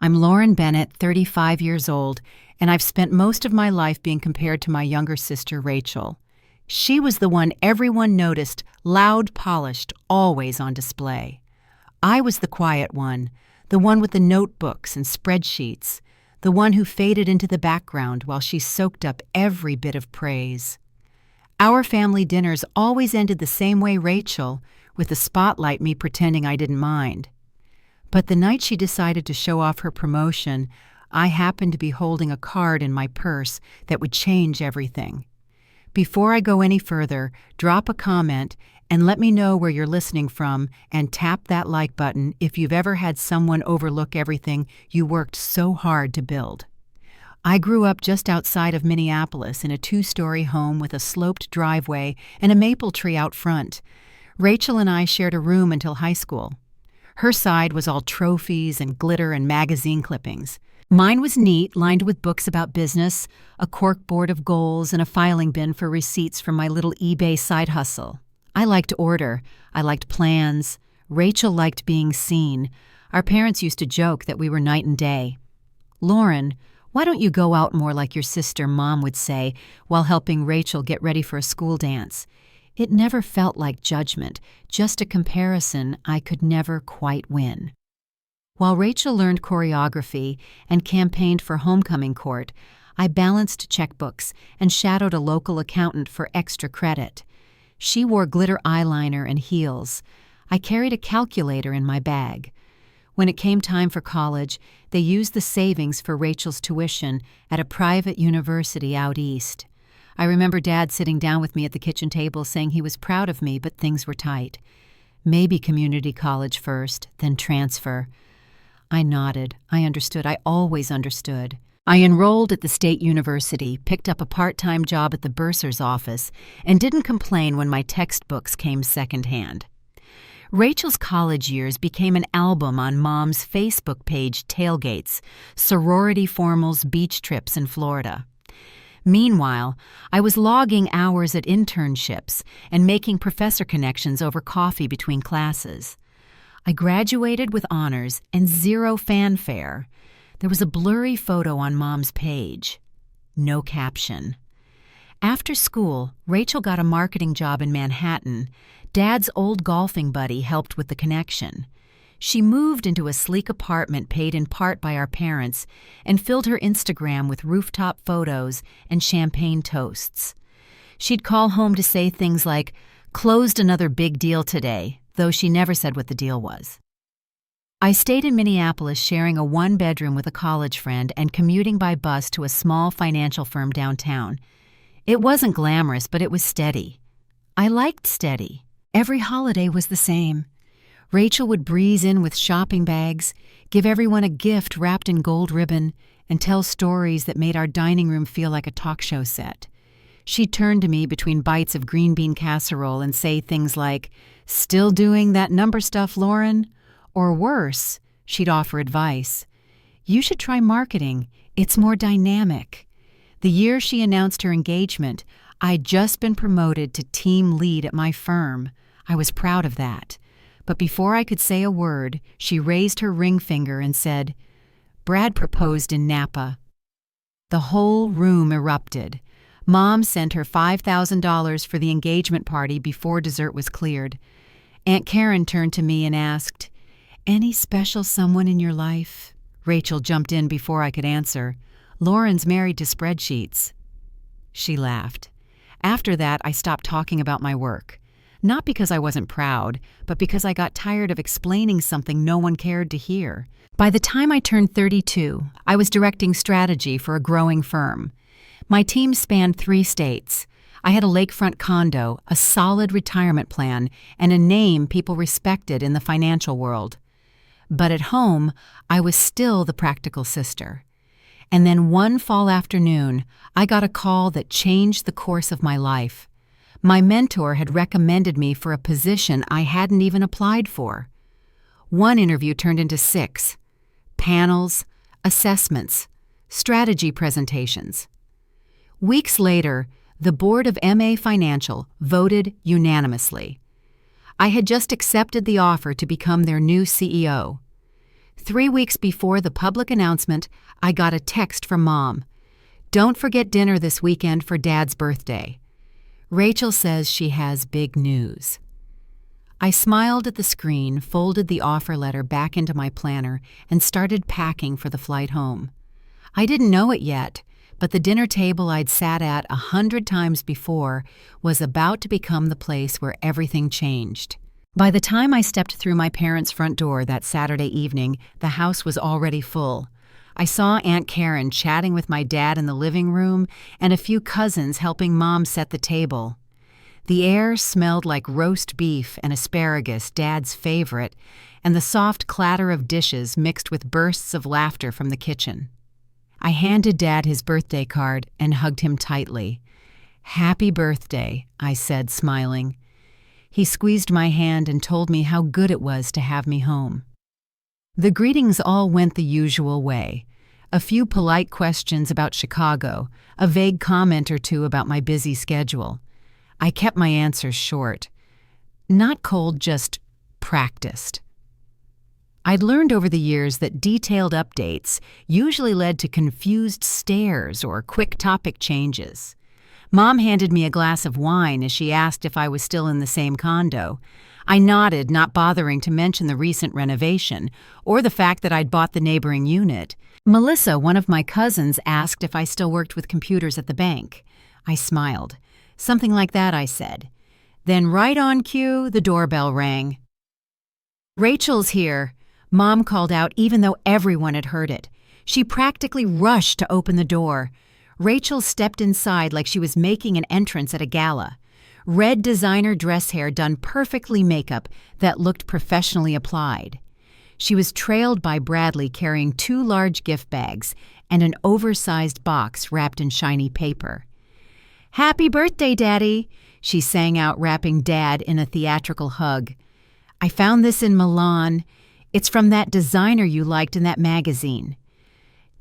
I'm Lauren Bennett, 35 years old, and I've spent most of my life being compared to my younger sister, Rachel. She was the one everyone noticed, loud, polished, always on display. I was the quiet one, the one with the notebooks and spreadsheets, the one who faded into the background while she soaked up every bit of praise. Our family dinners always ended the same way Rachel, with the spotlight me pretending I didn't mind. But the night she decided to show off her promotion, I happened to be holding a card in my purse that would change everything. Before I go any further, drop a comment and let me know where you're listening from, and tap that like button if you've ever had someone overlook everything you worked so hard to build. I grew up just outside of Minneapolis in a 2-story home with a sloped driveway and a maple tree out front. Rachel and I shared a room until high school. Her side was all trophies and glitter and magazine clippings. Mine was neat, lined with books about business, a corkboard of goals, and a filing bin for receipts from my little eBay side hustle. I liked order. I liked plans. Rachel liked being seen. Our parents used to joke that we were night and day. "Lauren, why don't you go out more like your sister," Mom would say, while helping Rachel get ready for a school dance. It never felt like judgment, just a comparison I could never quite win. While Rachel learned choreography and campaigned for homecoming court, I balanced checkbooks and shadowed a local accountant for extra credit. She wore glitter eyeliner and heels. I carried a calculator in my bag. When it came time for college, they used the savings for Rachel's tuition at a private university out east. I remember Dad sitting down with me at the kitchen table saying he was proud of me, but things were tight. Maybe community college first, then transfer. I nodded. I understood. I always understood. I enrolled at the state university, picked up a part-time job at the bursar's office, and didn't complain when my textbooks came secondhand. Rachel's college years became an album on Mom's Facebook page tailgates, sorority formals, beach trips in Florida. Meanwhile, I was logging hours at internships and making professor connections over coffee between classes. I graduated with honors and zero fanfare. There was a blurry photo on Mom's page. No caption. After school, Rachel got a marketing job in Manhattan. Dad's old golfing buddy helped with the connection. She moved into a sleek apartment paid in part by our parents and filled her Instagram with rooftop photos and champagne toasts. She'd call home to say things like, "Closed another big deal today," though she never said what the deal was. I stayed in Minneapolis sharing a 1-bedroom with a college friend and commuting by bus to a small financial firm downtown. It wasn't glamorous, but it was steady. I liked steady. Every holiday was the same. Rachel would breeze in with shopping bags, give everyone a gift wrapped in gold ribbon, and tell stories that made our dining room feel like a talk show set. She'd turn to me between bites of green bean casserole and say things like, "Still doing that number stuff, Lauren?" Or worse, she'd offer advice. "You should try marketing. It's more dynamic." The year she announced her engagement, I'd just been promoted to team lead at my firm. I was proud of that. But before I could say a word, she raised her ring finger and said, "Brad proposed in Napa." The whole room erupted. Mom sent her $5,000 for the engagement party before dessert was cleared. Aunt Karen turned to me and asked, "Any special someone in your life?" Rachel jumped in before I could answer. "Lauren's married to spreadsheets." She laughed. After that, I stopped talking about my work. Not because I wasn't proud, but because I got tired of explaining something no one cared to hear. By the time I turned 32, I was directing strategy for a growing firm. My team spanned 3 states. I had a lakefront condo, a solid retirement plan, and a name people respected in the financial world. But at home, I was still the practical sister. And then one fall afternoon, I got a call that changed the course of my life. My mentor had recommended me for a position I hadn't even applied for. One interview turned into 6. Panels, assessments, strategy presentations. Weeks later, the board of MA Financial voted unanimously. I had just accepted the offer to become their new CEO. 3 weeks before the public announcement, I got a text from Mom. "Don't forget dinner this weekend for Dad's birthday. Rachel says she has big news." I smiled at the screen, folded the offer letter back into my planner, and started packing for the flight home. I didn't know it yet, but the dinner table I'd sat at 100 times before was about to become the place where everything changed. By the time I stepped through my parents' front door that Saturday evening, the house was already full. I saw Aunt Karen chatting with my dad in the living room and a few cousins helping Mom set the table. The air smelled like roast beef and asparagus, Dad's favorite, and the soft clatter of dishes mixed with bursts of laughter from the kitchen. I handed Dad his birthday card and hugged him tightly. "Happy birthday," I said, smiling. He squeezed my hand and told me how good it was to have me home. The greetings all went the usual way. A few polite questions about Chicago, a vague comment or two about my busy schedule. I kept my answers short. Not cold, just practiced. I'd learned over the years that detailed updates usually led to confused stares or quick topic changes. Mom handed me a glass of wine as she asked if I was still in the same condo. I nodded, not bothering to mention the recent renovation or the fact that I'd bought the neighboring unit. Melissa, one of my cousins, asked if I still worked with computers at the bank. I smiled. "Something like that," I said. Then right on cue, the doorbell rang. "Rachel's here," Mom called out even though everyone had heard it. She practically rushed to open the door. Rachel stepped inside like she was making an entrance at a gala. Red designer dress hair done perfectly makeup that looked professionally applied. She was trailed by Bradley carrying 2 large gift bags and an oversized box wrapped in shiny paper. "Happy birthday, Daddy," she sang out, wrapping Dad in a theatrical hug. "I found this in Milan. It's from that designer you liked in that magazine."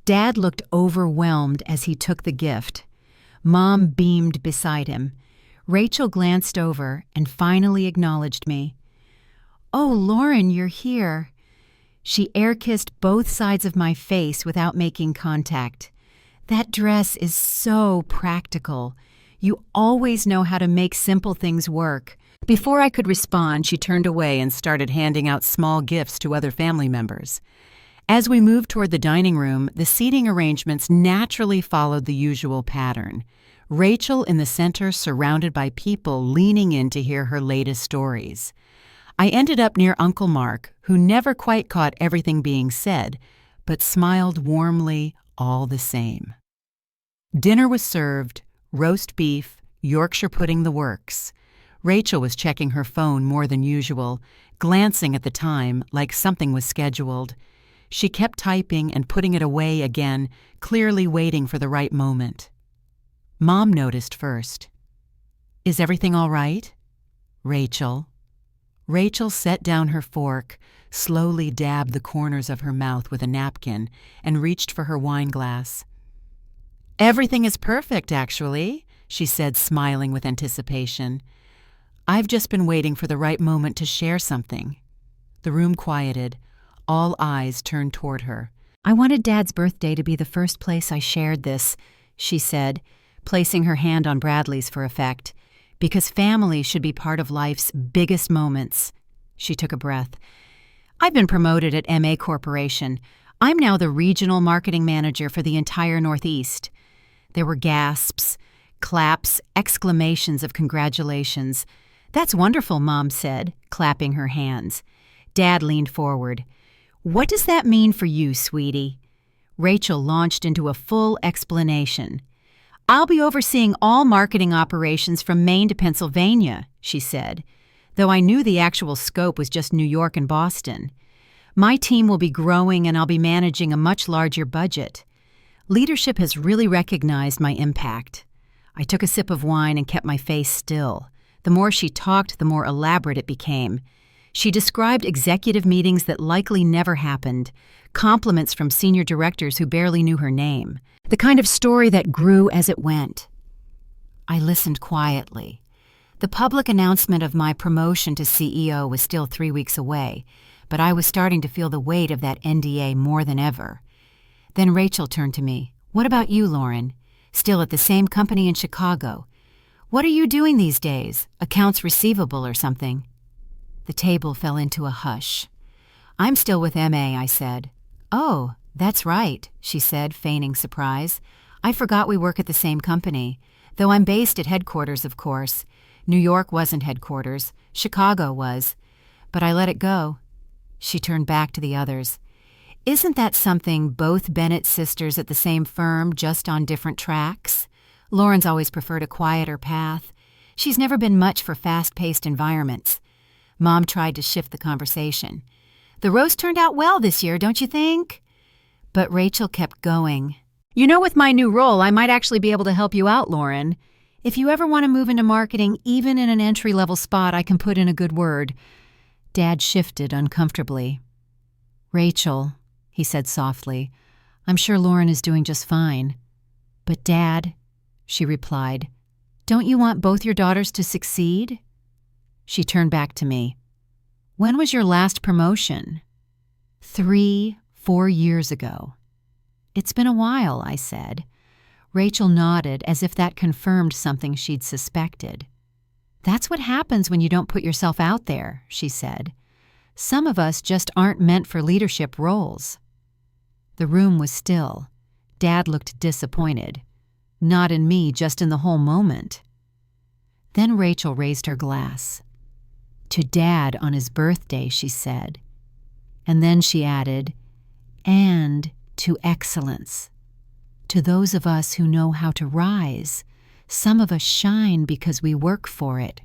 Dad looked overwhelmed as he took the gift. Mom beamed beside him. Rachel glanced over and finally acknowledged me. "Oh, Lauren, you're here." She air-kissed both sides of my face without making contact. "That dress is so practical. You always know how to make simple things work." Before I could respond, she turned away and started handing out small gifts to other family members. As we moved toward the dining room, the seating arrangements naturally followed the usual pattern. Rachel in the center, surrounded by people leaning in to hear her latest stories. I ended up near Uncle Mark, who never quite caught everything being said, but smiled warmly all the same. Dinner was served, roast beef, Yorkshire pudding, the works. Rachel was checking her phone more than usual, glancing at the time like something was scheduled. She kept typing and putting it away again, clearly waiting for the right moment. Mom noticed first. "Is everything all right?" "Rachel." Rachel set down her fork, slowly dabbed the corners of her mouth with a napkin, and reached for her wine glass. "Everything is perfect, actually," she said, smiling with anticipation. "I've just been waiting for the right moment to share something." The room quieted. All eyes turned toward her. "I wanted Dad's birthday to be the first place I shared this," she said, placing her hand on Bradley's for effect, "because family should be part of life's biggest moments." She took a breath. "I've been promoted at MA Corporation. I'm now the regional marketing manager for the entire Northeast." There were gasps, claps, exclamations of congratulations. "That's wonderful," Mom said, clapping her hands. Dad leaned forward. "What does that mean for you, sweetie?" Rachel launched into a full explanation. "I'll be overseeing all marketing operations from Maine to Pennsylvania," she said, though I knew the actual scope was just New York and Boston. "My team will be growing and I'll be managing a much larger budget. Leadership has really recognized my impact." I took a sip of wine and kept my face still. The more she talked, the more elaborate it became. She described executive meetings that likely never happened, compliments from senior directors who barely knew her name, the kind of story that grew as it went. I listened quietly. The public announcement of my promotion to CEO was still 3 weeks away, but I was starting to feel the weight of that NDA more than ever. Then Rachel turned to me. "What about you, Lauren? Still at the same company in Chicago. What are you doing these days? Accounts receivable or something?" The table fell into a hush. "I'm still with MA," I said. "Oh, that's right," she said, feigning surprise. "I forgot we work at the same company, though I'm based at headquarters, of course. New York wasn't headquarters. Chicago was. But I let it go." She turned back to the others. "Isn't that something, both Bennett sisters at the same firm, just on different tracks? Lauren's always preferred a quieter path. She's never been much for fast-paced environments." Mom tried to shift the conversation. "The roast turned out well this year, don't you think?" But Rachel kept going. "You know, with my new role, I might actually be able to help you out, Lauren. If you ever want to move into marketing, even in an entry-level spot, I can put in a good word." Dad shifted uncomfortably. "Rachel," he said softly, "I'm sure Lauren is doing just fine." "But Dad," she replied, "don't you want both your daughters to succeed?" She turned back to me. "When was your last promotion?" 4 years ago. "It's been a while," I said. Rachel nodded as if that confirmed something she'd suspected. "That's what happens when you don't put yourself out there," she said. "Some of us just aren't meant for leadership roles." The room was still. Dad looked disappointed. Not in me, just in the whole moment. Then Rachel raised her glass. "To Dad on his birthday," she said. And then she added, "and to excellence. To those of us who know how to rise. Some of us shine because we work for it."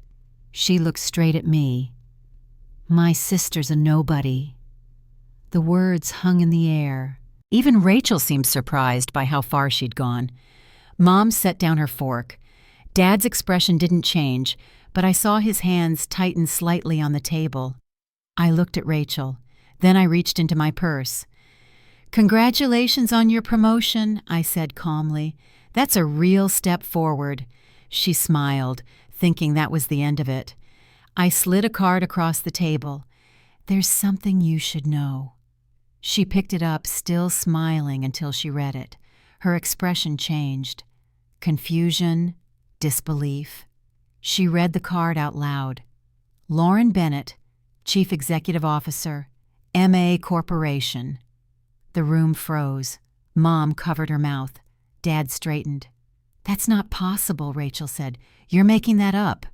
She looked straight at me. "My sister's a nobody." The words hung in the air. Even Rachel seemed surprised by how far she'd gone. Mom set down her fork. Dad's expression didn't change, but I saw his hands tighten slightly on the table. I looked at Rachel. Then I reached into my purse. "Congratulations on your promotion," I said calmly. "That's a real step forward." She smiled, thinking that was the end of it. I slid a card across the table. "There's something you should know." She picked it up, still smiling, until she read it. Her expression changed. Confusion, disbelief. She read the card out loud. "Lauren Bennett, Chief Executive Officer, MA Corporation." The room froze. Mom covered her mouth. Dad straightened. "That's not possible," Rachel said. "You're making that up."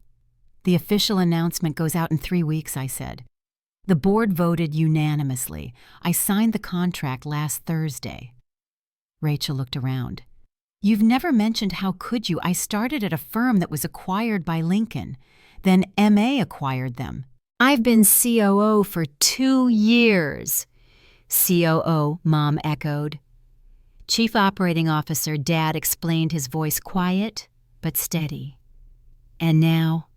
"The official announcement goes out in 3 weeks," I said. "The board voted unanimously. I signed the contract last Thursday." Rachel looked around. "You've never mentioned how could you. I started at a firm that was acquired by Lincoln. Then MA acquired them. I've been COO for 2 years. "COO," Mom echoed. "Chief Operating Officer," Dad explained, his voice quiet but steady. "And now,"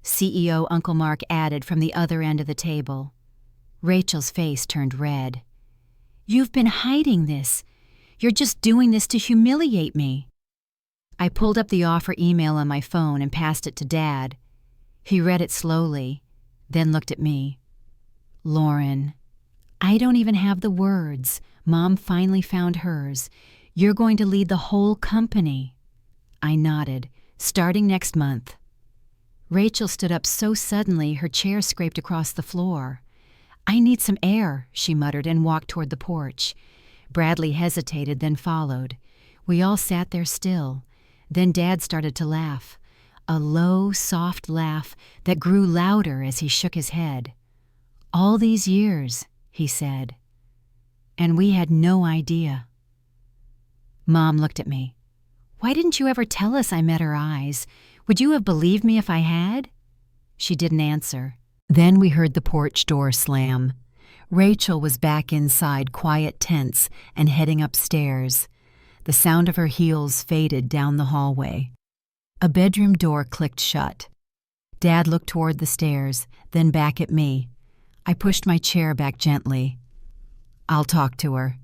CEO Uncle Mark added from the other end of the table. Rachel's face turned red. "You've been hiding this. You're just doing this to humiliate me." I pulled up the offer email on my phone and passed it to Dad. He read it slowly, then looked at me. "Lauren, I don't even have the words." Mom finally found hers. "You're going to lead the whole company." I nodded. "Starting next month." Rachel stood up so suddenly her chair scraped across the floor. "I need some air," she muttered and walked toward the porch. Bradley hesitated, then followed. We all sat there still. Then Dad started to laugh. A low, soft laugh that grew louder as he shook his head. "All these years," he said. "And we had no idea." Mom looked at me. "Why didn't you ever tell us?" I met her eyes. "Would you have believed me if I had?" She didn't answer. Then we heard the porch door slam. Rachel was back inside, quiet, tense, and heading upstairs. The sound of her heels faded down the hallway. A bedroom door clicked shut. Dad looked toward the stairs, then back at me. I pushed my chair back gently. "I'll talk to her."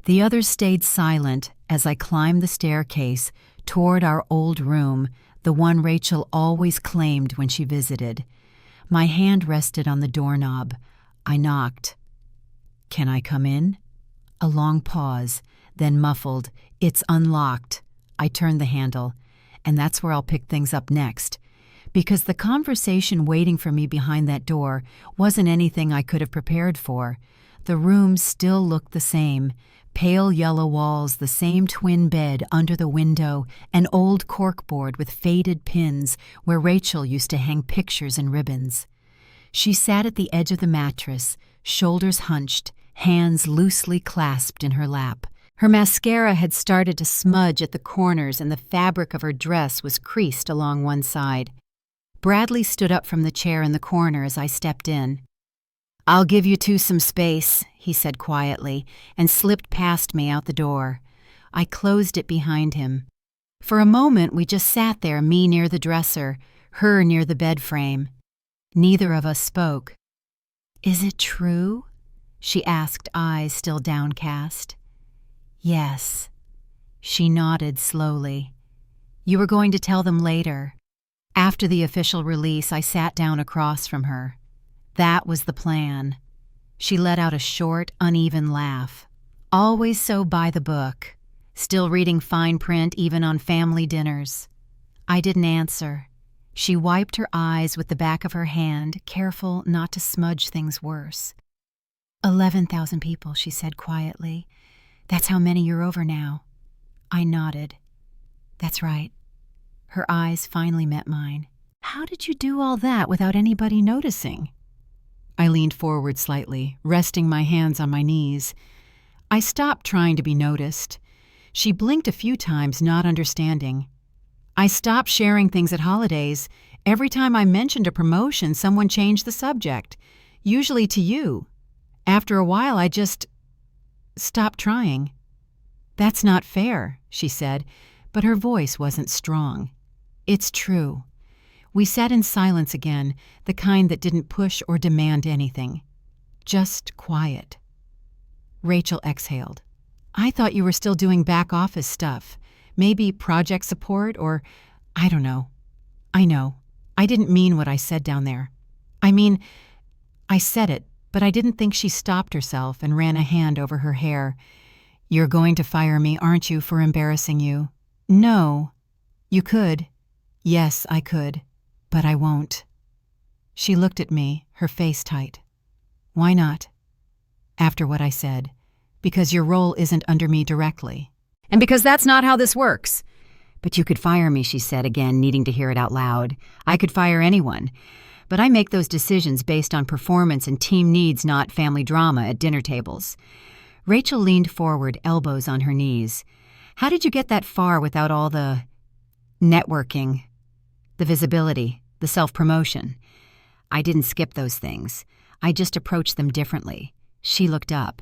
The others stayed silent as I climbed the staircase toward our old room, the one Rachel always claimed when she visited. My hand rested on the doorknob. I knocked. "Can I come in?" A long pause, then muffled, "It's unlocked." I turned the handle, and that's where I'll pick things up next, because the conversation waiting for me behind that door wasn't anything I could have prepared for. The room still looked the same. Pale yellow walls, the same twin bed under the window, an old corkboard with faded pins where Rachel used to hang pictures and ribbons. She sat at the edge of the mattress, shoulders hunched, hands loosely clasped in her lap. Her mascara had started to smudge at the corners and the fabric of her dress was creased along one side. Bradley stood up from the chair in the corner as I stepped in. "I'll give you two some space," he said quietly, and slipped past me out the door. I closed it behind him. For a moment we just sat there, me near the dresser, her near the bed frame. Neither of us spoke. "Is it true?" she asked, eyes still downcast. "Yes." She nodded slowly. "You were going to tell them later." After the official release, I sat down across from her. That was the plan. She let out a short, uneven laugh. Always so by the book, still reading fine print even on family dinners. I didn't answer. She wiped her eyes with the back of her hand, careful not to smudge things worse. 11,000 people, she said quietly. "That's how many you're over now." I nodded. "That's right." Her eyes finally met mine. "How did you do all that without anybody noticing?" I leaned forward slightly, resting my hands on my knees. I stopped trying to be noticed. She blinked a few times, not understanding. I stopped sharing things at holidays. Every time I mentioned a promotion, someone changed the subject, usually to you. After a while, I just stopped trying. "That's not fair," she said, but her voice wasn't strong. "It's true." We sat in silence again, the kind that didn't push or demand anything. Just quiet. Rachel exhaled. "I thought you were still doing back office stuff. Maybe project support or, I don't know." "I know. I didn't mean what I said down there. I said it, but I didn't think." She stopped herself and ran a hand over her hair. "You're going to fire me, aren't you, for embarrassing you?" "No." "You could." "Yes, I could. But I won't." She looked at me, her face tight. "Why not?" "After what I said. Because your role isn't under me directly. And because that's not how this works." "But you could fire me," she said, again needing to hear it out loud. "I could fire anyone. But I make those decisions based on performance and team needs, not family drama at dinner tables." Rachel leaned forward, elbows on her knees. "How did you get that far without all the networking, the visibility, the self-promotion?" "I didn't skip those things. I just approached them differently." She looked up.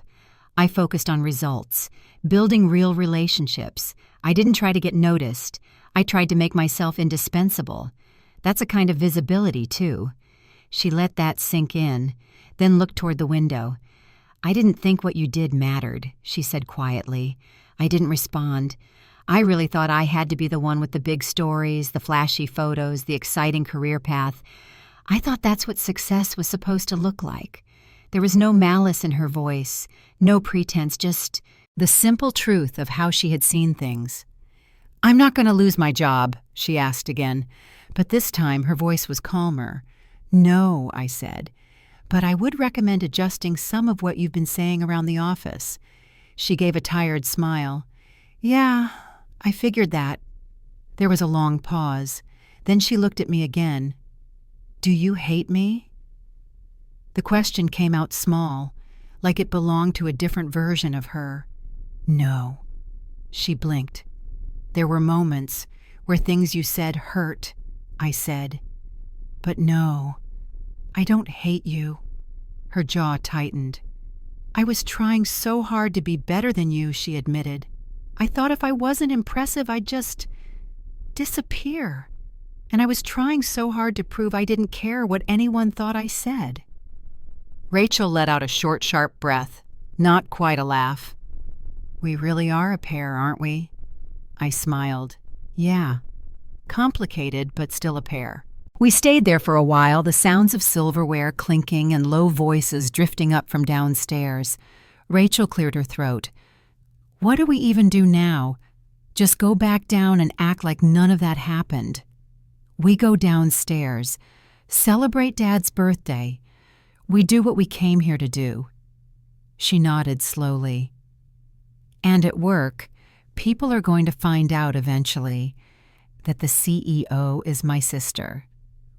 "I focused on results, building real relationships. I didn't try to get noticed. I tried to make myself indispensable. That's a kind of visibility, too." She let that sink in, then looked toward the window. "I didn't think what you did mattered," she said quietly. I didn't respond. I really thought I had to be the one with the big stories, the flashy photos, the exciting career path. I thought that's what success was supposed to look like. There was no malice in her voice, no pretense, just the simple truth of how she had seen things. "I'm not going to lose my job?" she asked again, but this time her voice was calmer. "No," I said, "but I would recommend adjusting some of what you've been saying around the office." She gave a tired smile. "Yeah, I figured that." There was a long pause. Then she looked at me again. "Do you hate me?" The question came out small, like it belonged to a different version of her. "No." She blinked. "There were moments where things you said hurt," I said. "But no, I don't hate you." Her jaw tightened. "I was trying so hard to be better than you," she admitted. "I thought if I wasn't impressive, I'd just disappear. And I was trying so hard to prove I didn't care what anyone thought I said." Rachel let out a short, sharp breath, not quite a laugh. "We really are a pair, aren't we?" I smiled. "Yeah. Complicated, but still a pair." We stayed there for a while, the sounds of silverware clinking and low voices drifting up from downstairs. Rachel cleared her throat. What do we even do now? Just go back down and act like none of that happened. We go downstairs, celebrate Dad's birthday. We do what we came here to do. She nodded slowly. And at work, people are going to find out eventually that the CEO is my sister.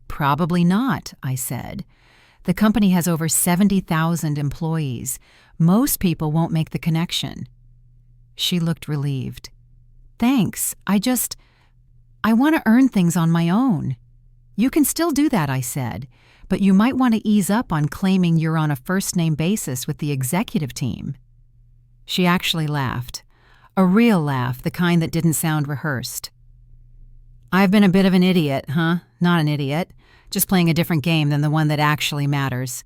Probably not, I said. The company has over 70,000 employees. Most people won't make the connection. She looked relieved. Thanks. I want to earn things on my own. You can still do that, I said, but you might want to ease up on claiming you're on a first-name basis with the executive team. She actually laughed. A real laugh, the kind that didn't sound rehearsed. I've been a bit of an idiot, huh? Not an idiot. Just playing a different game than the one that actually matters.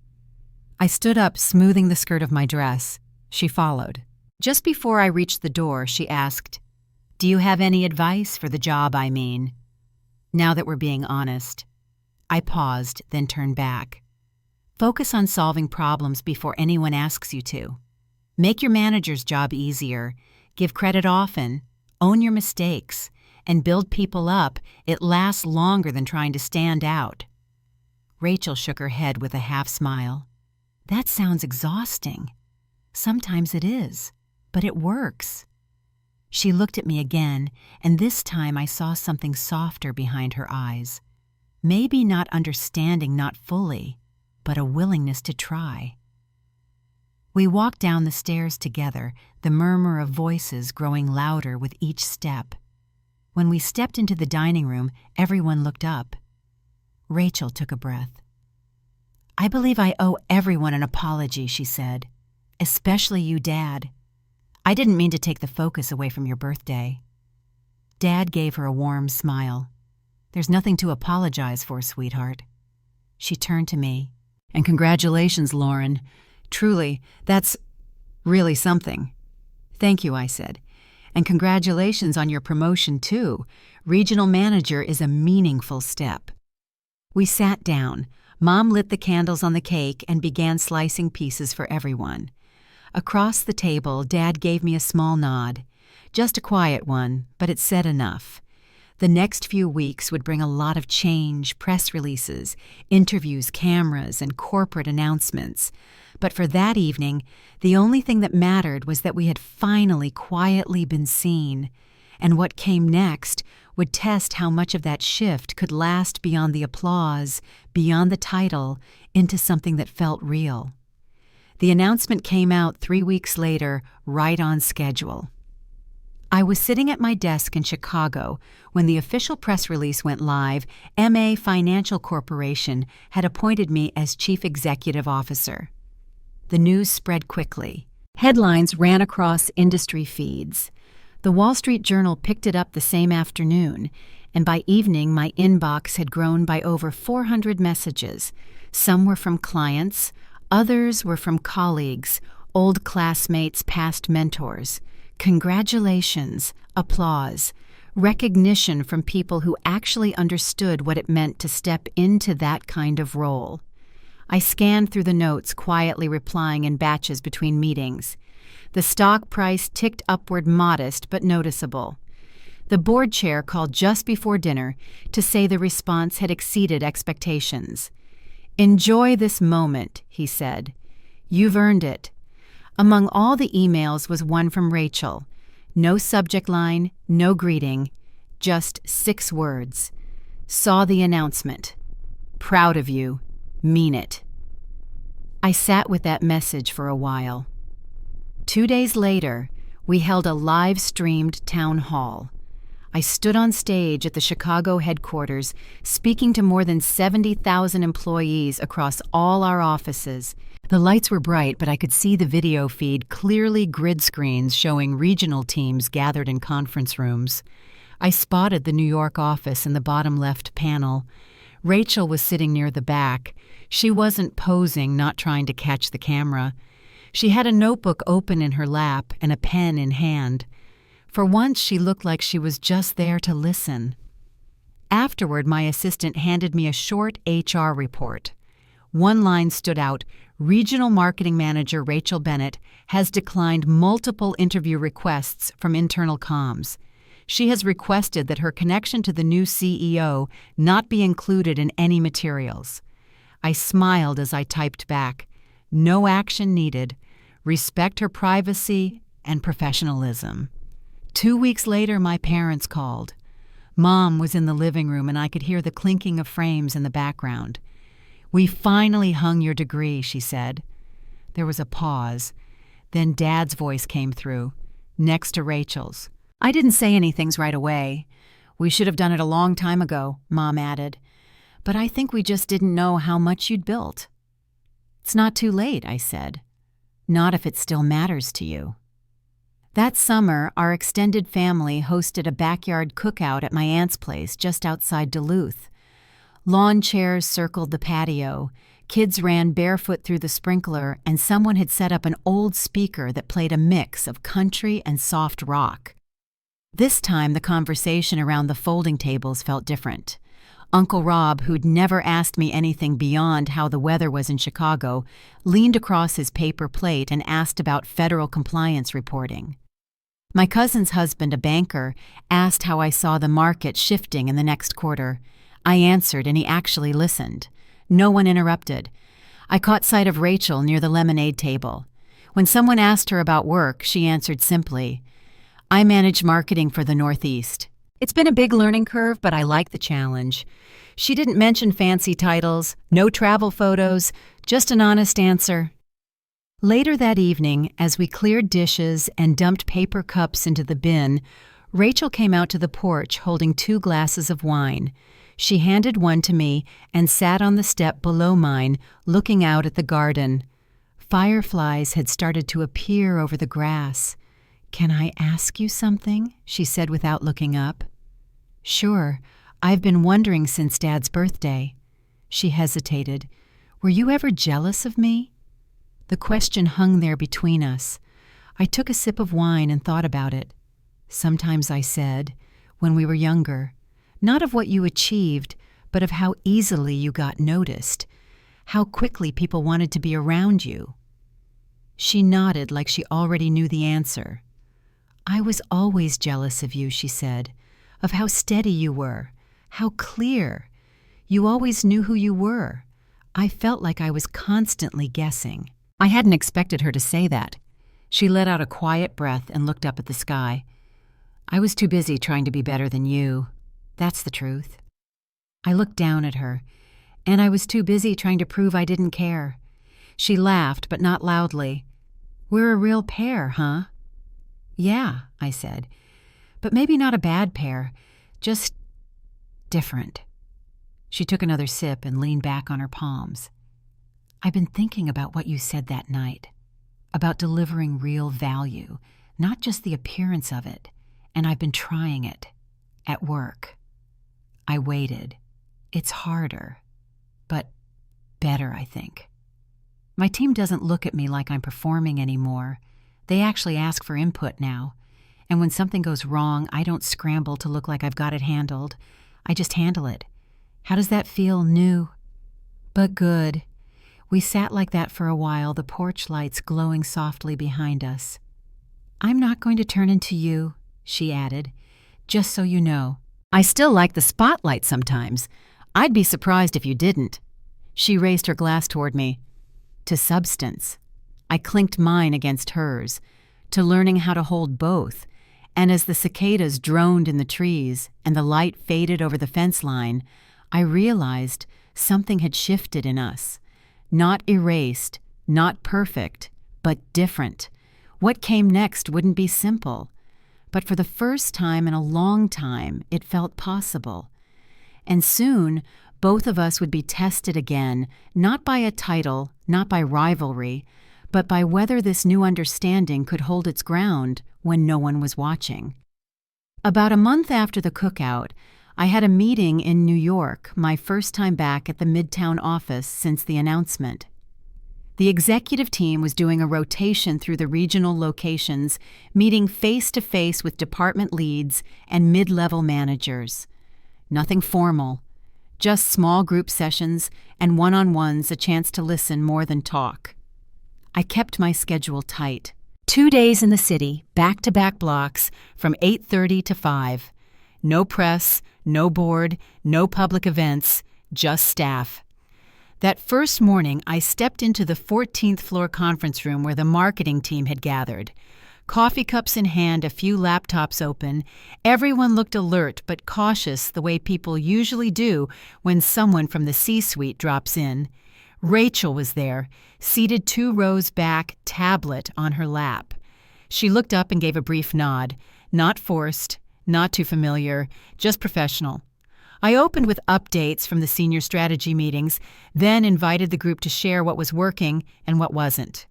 I stood up, smoothing the skirt of my dress. She followed. Just before I reached the door, she asked, "Do you have any advice for the job, I mean?" Now that we're being honest. I paused, then turned back. Focus on solving problems before anyone asks you to. Make your manager's job easier. Give credit often. Own your mistakes. And build people up. It lasts longer than trying to stand out. Rachel shook her head with a half-smile. That sounds exhausting. Sometimes it is, but it works. She looked at me again, and this time I saw something softer behind her eyes. Maybe not understanding, not fully, but a willingness to try. We walked down the stairs together, the murmur of voices growing louder with each step. When we stepped into the dining room, everyone looked up. Rachel took a breath. I believe I owe everyone an apology, she said. Especially you, Dad. I didn't mean to take the focus away from your birthday. Dad gave her a warm smile. There's nothing to apologize for, sweetheart. She turned to me. And congratulations, Lauren. Truly, that's really something. Thank you, I said. And congratulations on your promotion, too. Regional manager is a meaningful step. We sat down. Mom lit the candles on the cake and began slicing pieces for everyone. Across the table, Dad gave me a small nod. Just a quiet one, but it said enough. The next few weeks would bring a lot of change, press releases, interviews, cameras, and corporate announcements. But for that evening, the only thing that mattered was that we had finally quietly been seen, and what came next would test how much of that shift could last beyond the applause, beyond the title, into something that felt real. The announcement came out 3 weeks later, right on schedule. I was sitting at my desk in Chicago when the official press release went live. MA Financial Corporation had appointed me as Chief Executive Officer. The news spread quickly. Headlines ran across industry feeds. The Wall Street Journal picked it up the same afternoon, and by evening my inbox had grown by over 400 messages. Some were from clients, others were from colleagues, old classmates, past mentors. Congratulations, applause, recognition from people who actually understood what it meant to step into that kind of role. I scanned through the notes, quietly replying in batches between meetings. The stock price ticked upward, modest but noticeable. The board chair called just before dinner to say the response had exceeded expectations. "Enjoy this moment," he said. "You've earned it." Among all the emails was one from Rachel. No subject line, no greeting, just 6 words. Saw the announcement. Proud of you. Mean it. I sat with that message for a while. 2 days later, we held a live-streamed town hall. I stood on stage at the Chicago headquarters, speaking to more than 70,000 employees across all our offices. The lights were bright, but I could see the video feed clearly, grid screens showing regional teams gathered in conference rooms. I spotted the New York office in the bottom left panel. Rachel was sitting near the back. She wasn't posing, not trying to catch the camera. She had a notebook open in her lap and a pen in hand. For once, she looked like she was just there to listen. Afterward, my assistant handed me a short HR report. One line stood out: Regional Marketing Manager Rachel Bennett has declined multiple interview requests from internal comms. She has requested that her connection to the new CEO not be included in any materials. I smiled as I typed back, "No action needed. Respect her privacy and professionalism." 2 weeks later, my parents called. Mom was in the living room and I could hear the clinking of frames in the background. "We finally hung your degree," she said. There was a pause. Then Dad's voice came through, next to Rachel's. "I didn't say anything right away. We should have done it a long time ago," Mom added. "But I think we just didn't know how much you'd built." "It's not too late," I said. "Not if it still matters to you." That summer, our extended family hosted a backyard cookout at my aunt's place just outside Duluth. Lawn chairs circled the patio, kids ran barefoot through the sprinkler, and someone had set up an old speaker that played a mix of country and soft rock. This time, the conversation around the folding tables felt different. Uncle Rob, who'd never asked me anything beyond how the weather was in Chicago, leaned across his paper plate and asked about federal compliance reporting. My cousin's husband, a banker, asked how I saw the market shifting in the next quarter. I answered, and he actually listened. No one interrupted. I caught sight of Rachel near the lemonade table. When someone asked her about work, she answered simply, "I manage marketing for the Northeast." It's been a big learning curve, but I like the challenge. She didn't mention fancy titles, no travel photos, just an honest answer. Later that evening, as we cleared dishes and dumped paper cups into the bin, Rachel came out to the porch holding 2 glasses of wine. She handed one to me and sat on the step below mine, looking out at the garden. Fireflies had started to appear over the grass. "Can I ask you something?" she said without looking up. "Sure. I've been wondering since Dad's birthday." She hesitated. "Were you ever jealous of me?" The question hung there between us. I took a sip of wine and thought about it. "Sometimes," I said, "when we were younger. Not of what you achieved, but of how easily you got noticed, how quickly people wanted to be around you." She nodded like she already knew the answer. "I was always jealous of you," she said, "of how steady you were, how clear. You always knew who you were. I felt like I was constantly guessing." I hadn't expected her to say that. She let out a quiet breath and looked up at the sky. "I was too busy trying to be better than you. That's the truth." I looked down at her, and I was too busy trying to prove I didn't care. She laughed, but not loudly. "We're a real pair, huh?" "Yeah," I said, "but maybe not a bad pair, just different." She took another sip and leaned back on her palms. "I've been thinking about what you said that night, about delivering real value, not just the appearance of it, and I've been trying it, at work." I waited. It's harder, but better, I think. My team doesn't look at me like I'm performing anymore. They actually ask for input now. And when something goes wrong, I don't scramble to look like I've got it handled. I just handle it. How does that feel? New, but good. We sat like that for a while, the porch lights glowing softly behind us. "I'm not going to turn into you," she added, "just so you know. I still like the spotlight sometimes. I'd be surprised if you didn't." She raised her glass toward me. "To substance." I clinked mine against hers. "To learning how to hold both." And as the cicadas droned in the trees and the light faded over the fence line, I realized something had shifted in us. Not erased, not perfect, but different. What came next wouldn't be simple. But for the first time in a long time, it felt possible. And soon, both of us would be tested again, not by a title, not by rivalry, but by whether this new understanding could hold its ground when no one was watching. About a month after the cookout, I had a meeting in New York, my first time back at the Midtown office since the announcement. The executive team was doing a rotation through the regional locations, meeting face-to-face with department leads and mid-level managers. Nothing formal. Just small group sessions and one-on-ones, a chance to listen more than talk. I kept my schedule tight. 2 days in the city, back-to-back blocks, from 8:30 to 5. No press, no board, no public events, just staff. That first morning, I stepped into the 14th floor conference room where the marketing team had gathered. Coffee cups in hand, a few laptops open. Everyone looked alert but cautious, the way people usually do when someone from the C-suite drops in. Rachel was there, seated 2 rows back, tablet on her lap. She looked up and gave a brief nod. Not forced, not too familiar, just professional. I opened with updates from the senior strategy meetings, then invited the group to share what was working and what wasn't.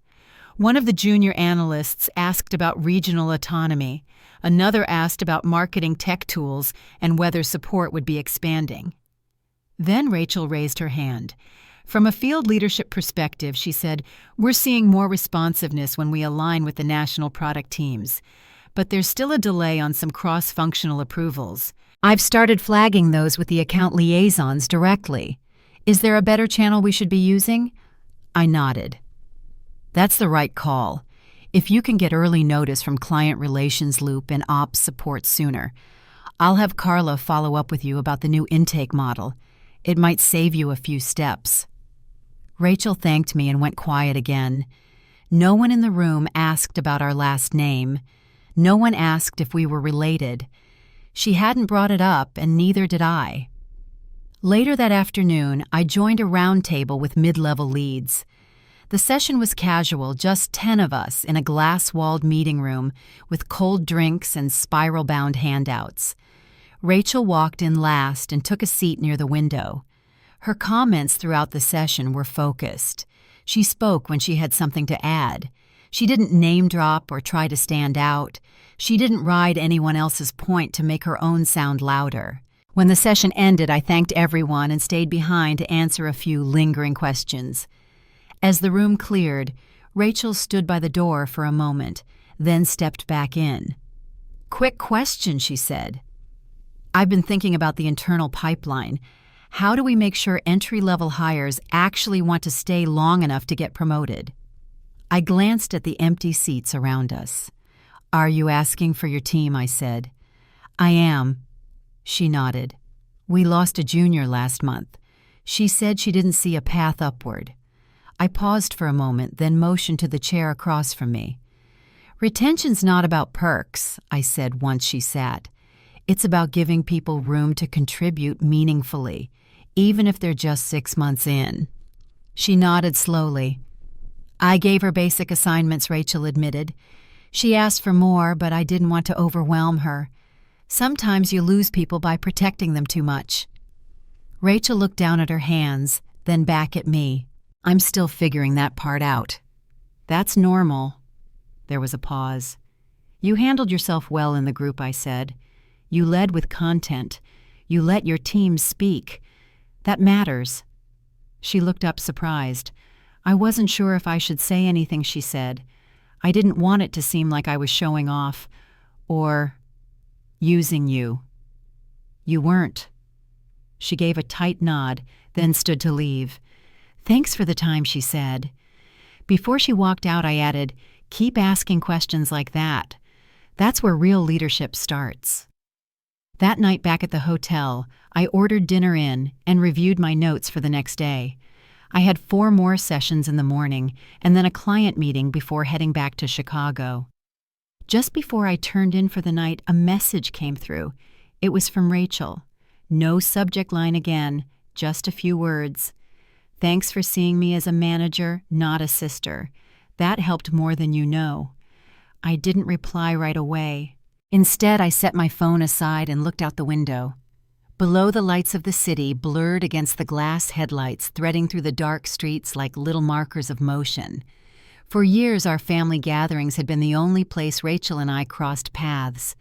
One of the junior analysts asked about regional autonomy. Another asked about marketing tech tools and whether support would be expanding. Then Rachel raised her hand. From a field leadership perspective, she said, "We're seeing more responsiveness when we align with the national product teams. But there's still a delay on some cross-functional approvals. I've started flagging those with the account liaisons directly. Is there a better channel we should be using?" I nodded. That's the right call. If you can get early notice from client relations loop and ops support sooner. I'll have Carla follow up with you about the new intake model. It might save you a few steps. Rachel thanked me and went quiet again. No one in the room asked about our last name. No one asked if we were related. She hadn't brought it up, and neither did I. Later that afternoon, I joined a round table with mid-level leads. The session was casual, just 10 of us in a glass-walled meeting room with cold drinks and spiral-bound handouts. Rachel walked in last and took a seat near the window. Her comments throughout the session were focused. She spoke when she had something to add. She didn't name-drop or try to stand out. She didn't ride anyone else's point to make her own sound louder. When the session ended, I thanked everyone and stayed behind to answer a few lingering questions. As the room cleared, Rachel stood by the door for a moment, then stepped back in. "Quick question," she said. "I've been thinking about the internal pipeline. How do we make sure entry-level hires actually want to stay long enough to get promoted?" I glanced at the empty seats around us. "Are you asking for your team?" I said. "I am." She nodded. "We lost a junior last month. She said she didn't see a path upward." I paused for a moment, then motioned to the chair across from me. "Retention's not about perks," I said once she sat. "It's about giving people room to contribute meaningfully, even if they're just 6 months in." She nodded slowly. "I gave her basic assignments," Rachel admitted. "She asked for more, but I didn't want to overwhelm her. Sometimes you lose people by protecting them too much." Rachel looked down at her hands, then back at me. "I'm still figuring that part out." "That's normal." There was a pause. "You handled yourself well in the group," I said. "You led with content. You let your team speak. That matters." She looked up surprised. I wasn't sure if I should say anything, she said. I didn't want it to seem like I was showing off or using you. "You weren't." She gave a tight nod, then stood to leave. "Thanks for the time," she said. Before she walked out, I added, "Keep asking questions like that. That's where real leadership starts." That night back at the hotel, I ordered dinner in and reviewed my notes for the next day. I had 4 more sessions in the morning and then a client meeting before heading back to Chicago. Just before I turned in for the night, a message came through. It was from Rachel. No subject line again, just a few words. "Thanks for seeing me as a manager, not a sister. That helped more than you know." I didn't reply right away. Instead, I set my phone aside and looked out the window. Below, the lights of the city blurred against the glass headlights threading through the dark streets like little markers of motion. For years, our family gatherings had been the only place Rachel and I crossed paths.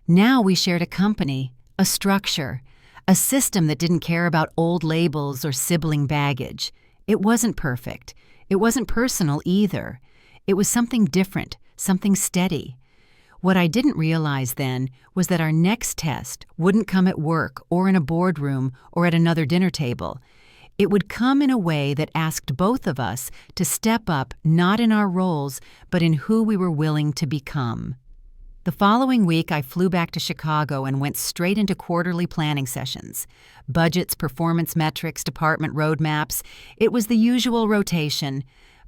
Now we shared a company, a structure, a system that didn't care about old labels or sibling baggage. It wasn't perfect. It wasn't personal either. It was something different, something steady. What I didn't realize then was that our next test wouldn't come at work or in a boardroom or at another dinner table. It would come in a way that asked both of us to step up not in our roles, but in who we were willing to become. The following week, I flew back to Chicago and went straight into quarterly planning sessions. Budgets, performance metrics, department roadmaps. It was the usual rotation,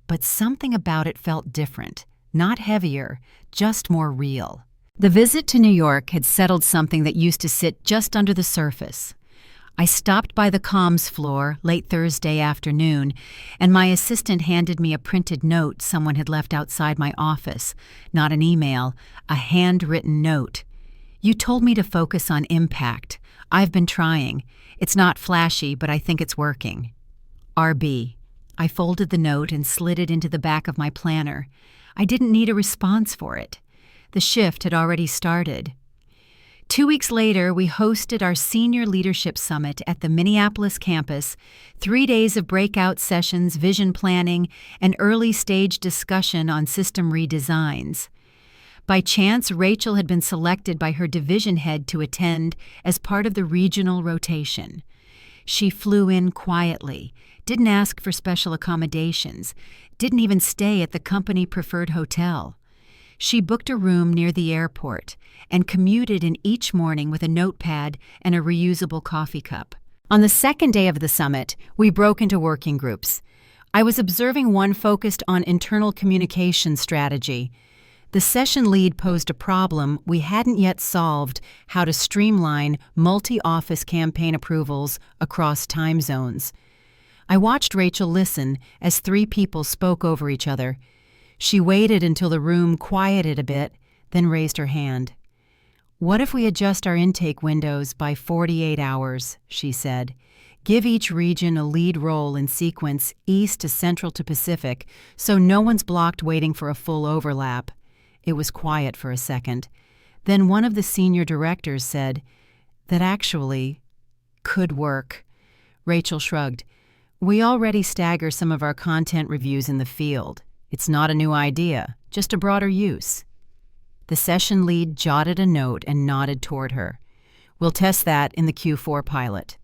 but something about it felt different. Not heavier, just more real. The visit to New York had settled something that used to sit just under the surface. I stopped by the comms floor late Thursday afternoon, and my assistant handed me a printed note someone had left outside my office. Not an email, a handwritten note. "You told me to focus on impact. I've been trying. It's not flashy, but I think it's working. RB." I folded the note and slid it into the back of my planner. I didn't need a response for it. The shift had already started. 2 weeks later, we hosted our Senior Leadership Summit at the Minneapolis campus, 3 days of breakout sessions, vision planning, and early-stage discussion on system redesigns. By chance, Rachel had been selected by her division head to attend as part of the regional rotation. She flew in quietly, didn't ask for special accommodations, didn't even stay at the company-preferred hotel. She booked a room near the airport and commuted in each morning with a notepad and a reusable coffee cup. On the second day of the summit, we broke into working groups. I was observing one focused on internal communication strategy. The session lead posed a problem we hadn't yet solved: how to streamline multi-office campaign approvals across time zones. I watched Rachel listen as 3 people spoke over each other. She waited until the room quieted a bit, then raised her hand. "What if we adjust our intake windows by 48 hours, she said. "Give each region a lead role in sequence east to central to Pacific, so no one's blocked waiting for a full overlap." It was quiet for a second. Then one of the senior directors said, "That actually could work." Rachel shrugged. "We already stagger some of our content reviews in the field. It's not a new idea, just a broader use." The session lead jotted a note and nodded toward her. "We'll test that in the Q4 pilot."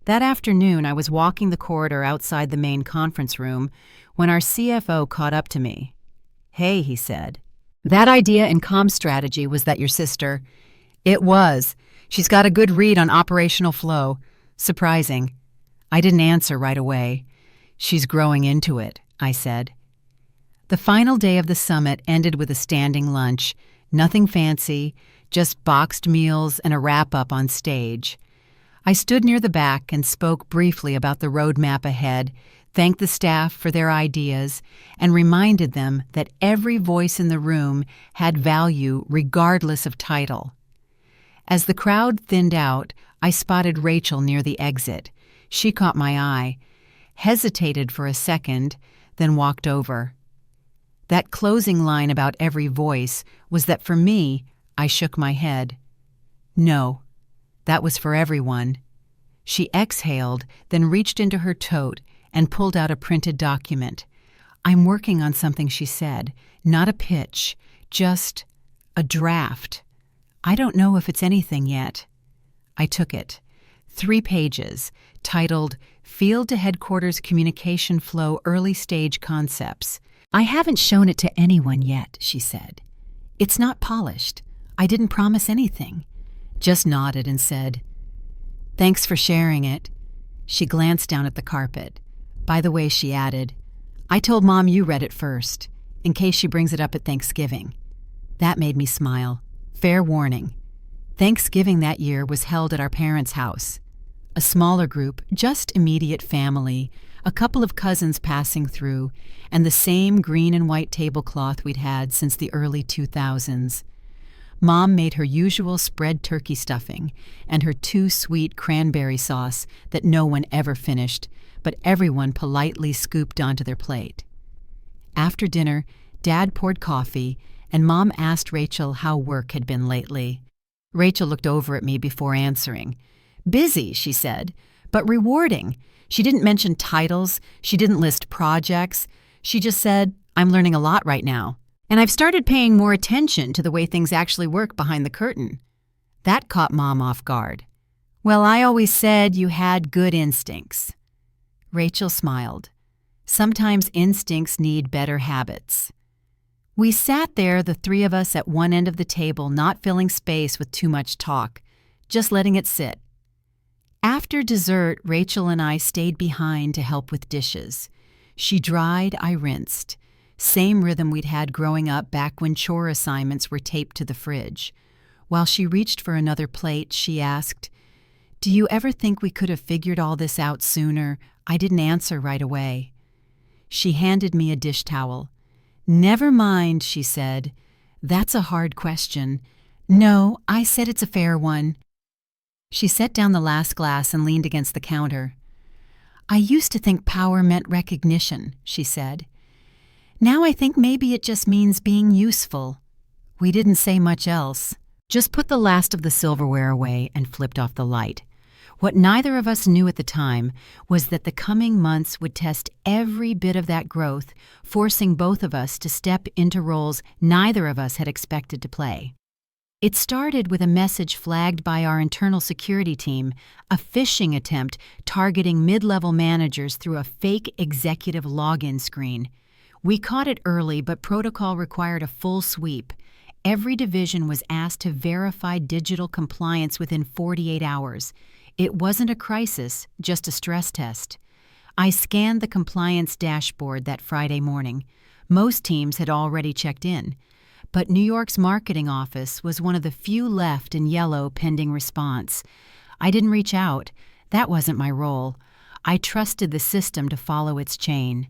That afternoon, I was walking the corridor outside the main conference room when our CFO caught up to me. "Hey," he said. "That idea in comm strategy, was that your sister?" "It was. She's got a good read on operational flow. Surprising." I didn't answer right away. "She's growing into it," I said. The final day of the summit ended with a standing lunch. Nothing fancy, just boxed meals and a wrap-up on stage. I stood near the back and spoke briefly about the roadmap ahead, thanked the staff for their ideas, and reminded them that every voice in the room had value regardless of title. As the crowd thinned out, I spotted Rachel near the exit. She caught my eye, hesitated for a second, then walked over. That closing line about every voice was that for me, I shook my head. No, that was for everyone. She exhaled, then reached into her tote and pulled out a printed document. "I'm working on something," she said. "Not a pitch, just a draft. I don't know if it's anything yet." I took it. 3 pages, titled Field to Headquarters Communication Flow Early Stage Concepts. "I haven't shown it to anyone yet," she said. "It's not polished. I didn't promise anything." Just nodded and said, "Thanks for sharing it." She glanced down at the carpet. "By the way," she added, "I told Mom you read it first, in case she brings it up at Thanksgiving." That made me smile. Fair warning. Thanksgiving that year was held at our parents' house. A smaller group, just immediate family, a couple of cousins passing through, and the same green and white tablecloth we'd had since the early 2000s. Mom made her usual spread turkey stuffing and her too sweet cranberry sauce that no one ever finished, but everyone politely scooped onto their plate. After dinner, Dad poured coffee, and Mom asked Rachel how work had been lately. Rachel looked over at me before answering. "Busy," she said, "but rewarding." She didn't mention titles, she didn't list projects. She just said, "I'm learning a lot right now." And I've started paying more attention to the way things actually work behind the curtain. That caught Mom off guard. Well, I always said you had good instincts. Rachel smiled. Sometimes instincts need better habits. We sat there, the three of us at one end of the table, not filling space with too much talk, just letting it sit. After dessert, Rachel and I stayed behind to help with dishes. She dried, I rinsed. Same rhythm we'd had growing up back when chore assignments were taped to the fridge. While she reached for another plate, she asked, "Do you ever think we could have figured all this out sooner?" I didn't answer right away. She handed me a dish towel. "Never mind," she said. "That's a hard question." "No, I said it's a fair one." She set down the last glass and leaned against the counter. "I used to think power meant recognition," she said. "Now I think maybe it just means being useful." We didn't say much else. Just put the last of the silverware away and flipped off the light. What neither of us knew at the time was that the coming months would test every bit of that growth, forcing both of us to step into roles neither of us had expected to play. It started with a message flagged by our internal security team, a phishing attempt targeting mid-level managers through a fake executive login screen. We caught it early, but protocol required a full sweep. Every division was asked to verify digital compliance within 48 hours. It wasn't a crisis, just a stress test. I scanned the compliance dashboard that Friday morning. Most teams had already checked in. But New York's marketing office was one of the few left in yellow pending response. I didn't reach out. That wasn't my role. I trusted the system to follow its chain.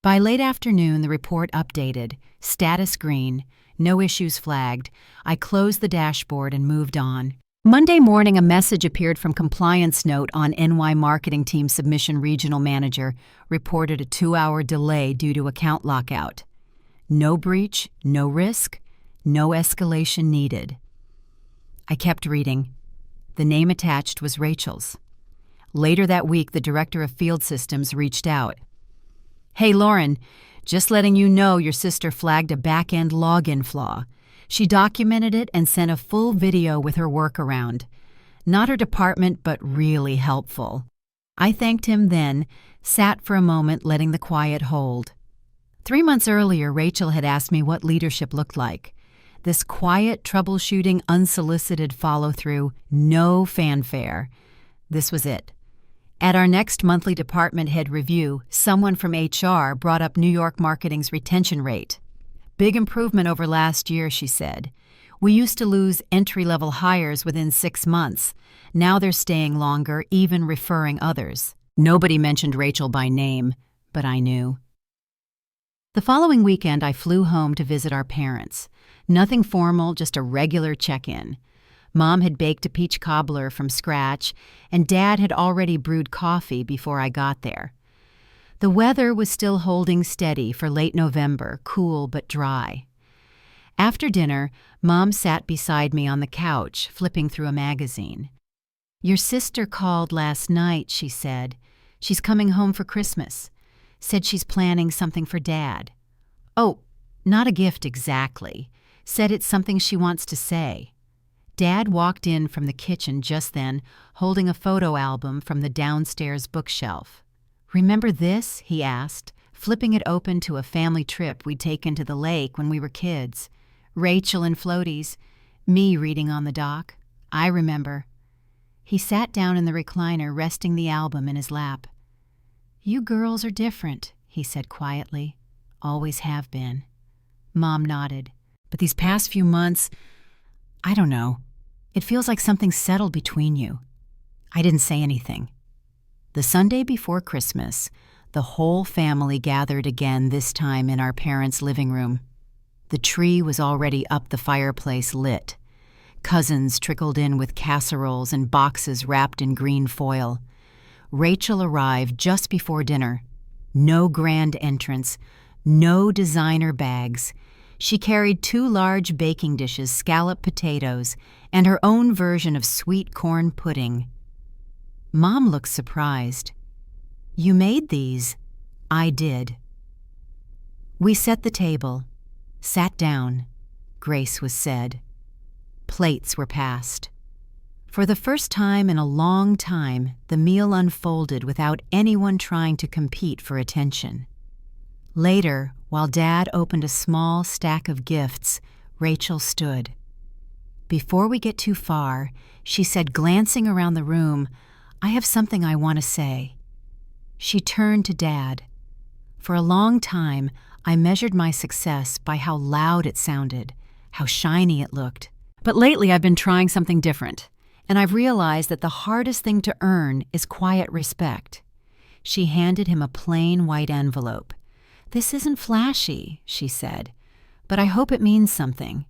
By late afternoon, the report updated. Status green. No issues flagged. I closed the dashboard and moved on. Monday morning, a message appeared from Compliance Note on NY Marketing Team Submission Regional Manager reported a 2-hour delay due to account lockout. No breach, no risk, no escalation needed. I kept reading. The name attached was Rachel's. Later that week, the director of field systems reached out. "Hey, Lauren, just letting you know your sister flagged a back-end login flaw. She documented it and sent a full video with her workaround. Not her department, but really helpful." I thanked him then, sat for a moment letting the quiet hold. 3 months earlier, Rachel had asked me what leadership looked like. This quiet, troubleshooting, unsolicited follow-through, no fanfare. This was it. At our next monthly department head review, someone from HR brought up New York Marketing's retention rate. "Big improvement over last year," she said. "We used to lose entry-level hires within 6 months. Now they're staying longer, even referring others." Nobody mentioned Rachel by name, but I knew. The following weekend, I flew home to visit our parents. Nothing formal, just a regular check-in. Mom had baked a peach cobbler from scratch, and Dad had already brewed coffee before I got there. The weather was still holding steady for late November, cool but dry. After dinner, Mom sat beside me on the couch, flipping through a magazine. "Your sister called last night," she said. "She's coming home for Christmas. Said she's planning something for Dad." "Oh, not a gift exactly. Said it's something she wants to say." Dad walked in from the kitchen just then, holding a photo album from the downstairs bookshelf. "Remember this?" he asked, flipping it open to a family trip we'd taken to the lake when we were kids. Rachel and floaties, me reading on the dock. I remember. He sat down in the recliner, resting the album in his lap. "You girls are different," he said quietly. "Always have been." Mom nodded. "But these past few months, I don't know. It feels like something settled between you." I didn't say anything. The Sunday before Christmas, the whole family gathered again, this time in our parents' living room. The tree was already up the fireplace, lit. Cousins trickled in with casseroles and boxes wrapped in green foil. Rachel arrived just before dinner. No grand entrance, no designer bags. She carried 2 large baking dishes, scalloped potatoes, and her own version of sweet corn pudding. Mom looked surprised. "You made these?" "I did." We set the table. Sat down. Grace was said. Plates were passed. For the first time in a long time, the meal unfolded without anyone trying to compete for attention. Later, while Dad opened a small stack of gifts, Rachel stood. Before we get too far, she said, glancing around the room, "I have something I want to say." She turned to Dad. For a long time, I measured my success by how loud it sounded, how shiny it looked. But lately I've been trying something different, and I've realized that the hardest thing to earn is quiet respect. She handed him a plain white envelope. "This isn't flashy," she said, "but I hope it means something."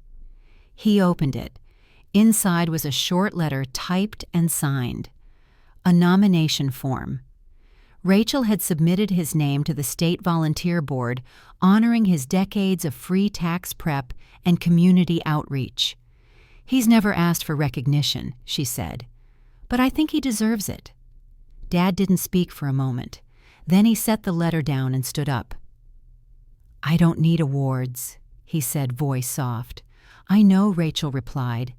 He opened it. Inside was a short letter typed and signed. A nomination form. Rachel had submitted his name to the State Volunteer Board, honoring his decades of free tax prep and community outreach. "He's never asked for recognition," she said, "but I think he deserves it." Dad didn't speak for a moment. Then he set the letter down and stood up. "I don't need awards," he said, voice soft. "I know," Rachel replied,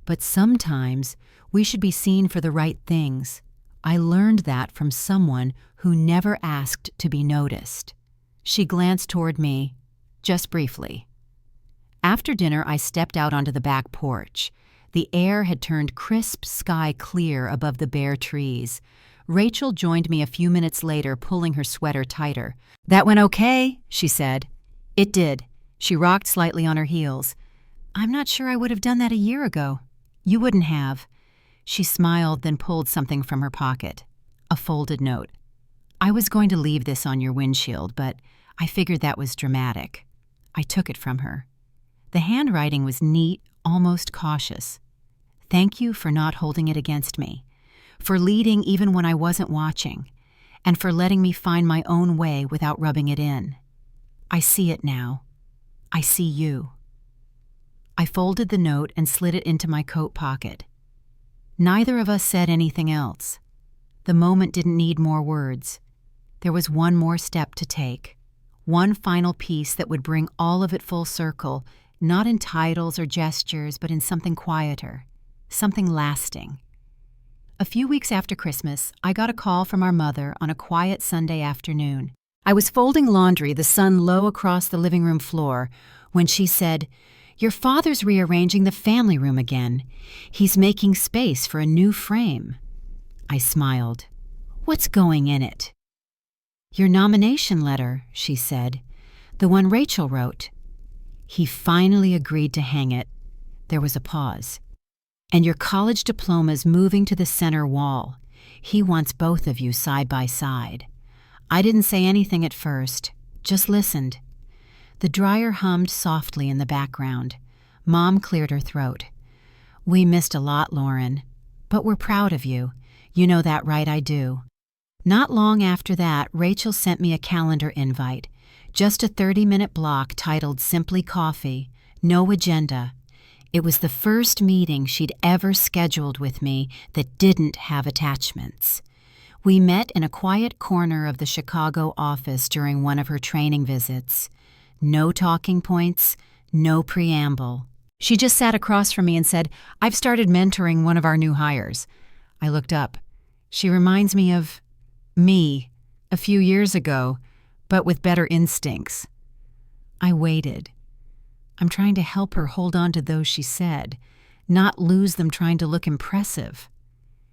"but sometimes we should be seen for the right things. I learned that from someone who never asked to be noticed." She glanced toward me, just briefly. After dinner, I stepped out onto the back porch. The air had turned crisp sky clear above the bare trees. Rachel joined me a few minutes later, pulling her sweater tighter. "That went okay," she said. "It did." She rocked slightly on her heels. "I'm not sure I would have done that a year ago." "You wouldn't have." She smiled, then pulled something from her pocket. A folded note. "I was going to leave this on your windshield, but I figured that was dramatic." I took it from her. The handwriting was neat, almost cautious. "Thank you for not holding it against me, for leading even when I wasn't watching, and for letting me find my own way without rubbing it in. I see it now. I see you." I folded the note and slid it into my coat pocket. Neither of us said anything else. The moment didn't need more words. There was one more step to take. One final piece that would bring all of it full circle, not in titles or gestures, but in something quieter, something lasting. A few weeks after Christmas, I got a call from our mother on a quiet Sunday afternoon. I was folding laundry, the sun low across the living room floor, when she said, "Your father's rearranging the family room again. He's making space for a new frame." I smiled. "What's going in it?" "Your nomination letter," she said. "The one Rachel wrote." "He finally agreed to hang it." There was a pause. "And your college diploma's moving to the center wall. He wants both of you side by side." I didn't say anything at first, just listened. The dryer hummed softly in the background. Mom cleared her throat. "We missed a lot, Lauren, but we're proud of you. You know that, right? I do." Not long after that, Rachel sent me a calendar invite, just a 30-minute block titled Simply Coffee, no agenda. It was the first meeting she'd ever scheduled with me that didn't have attachments. We met in a quiet corner of the Chicago office during one of her training visits. No talking points, no preamble. She just sat across from me and said, "I've started mentoring one of our new hires." I looked up. She reminds me of me a few years ago, but with better instincts. I waited. I'm trying to help her hold on to those she said, not lose them trying to look impressive.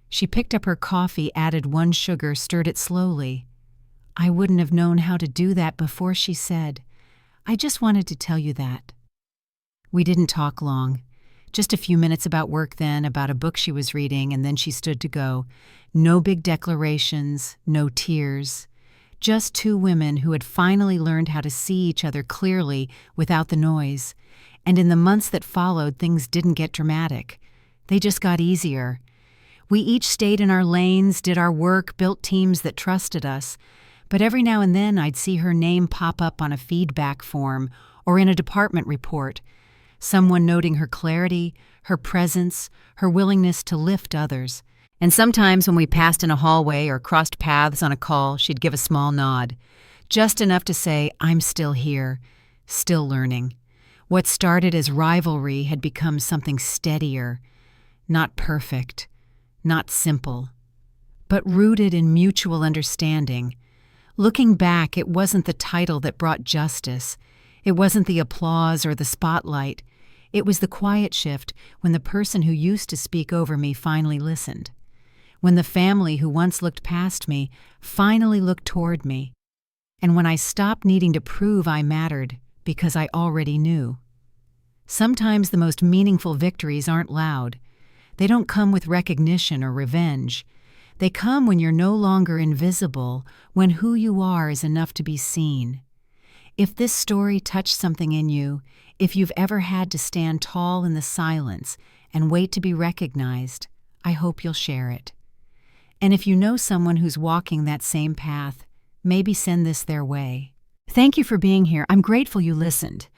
She picked up her coffee, added one sugar, stirred it slowly. I wouldn't have known how to do that before she said, "I just wanted to tell you that." We didn't talk long. Just a few minutes about work then, about a book she was reading, and then she stood to go. No big declarations, no tears. Just two women who had finally learned how to see each other clearly without the noise. And in the months that followed, things didn't get dramatic. They just got easier. We each stayed in our lanes, did our work, built teams that trusted us. But every now and then I'd see her name pop up on a feedback form or in a department report. Someone noting her clarity, her presence, her willingness to lift others. And sometimes when we passed in a hallway or crossed paths on a call, she'd give a small nod. Just enough to say, "I'm still here, still learning." What started as rivalry had become something steadier, not perfect, not simple, but rooted in mutual understanding. Looking back, it wasn't the title that brought justice. It wasn't the applause or the spotlight. It was the quiet shift when the person who used to speak over me finally listened. When the family who once looked past me finally looked toward me. And when I stopped needing to prove I mattered because I already knew. Sometimes the most meaningful victories aren't loud. They don't come with recognition or revenge. They come when you're no longer invisible, when who you are is enough to be seen. If this story touched something in you, if you've ever had to stand tall in the silence and wait to be recognized, I hope you'll share it. And if you know someone who's walking that same path, maybe send this their way. Thank you for being here. I'm grateful you listened.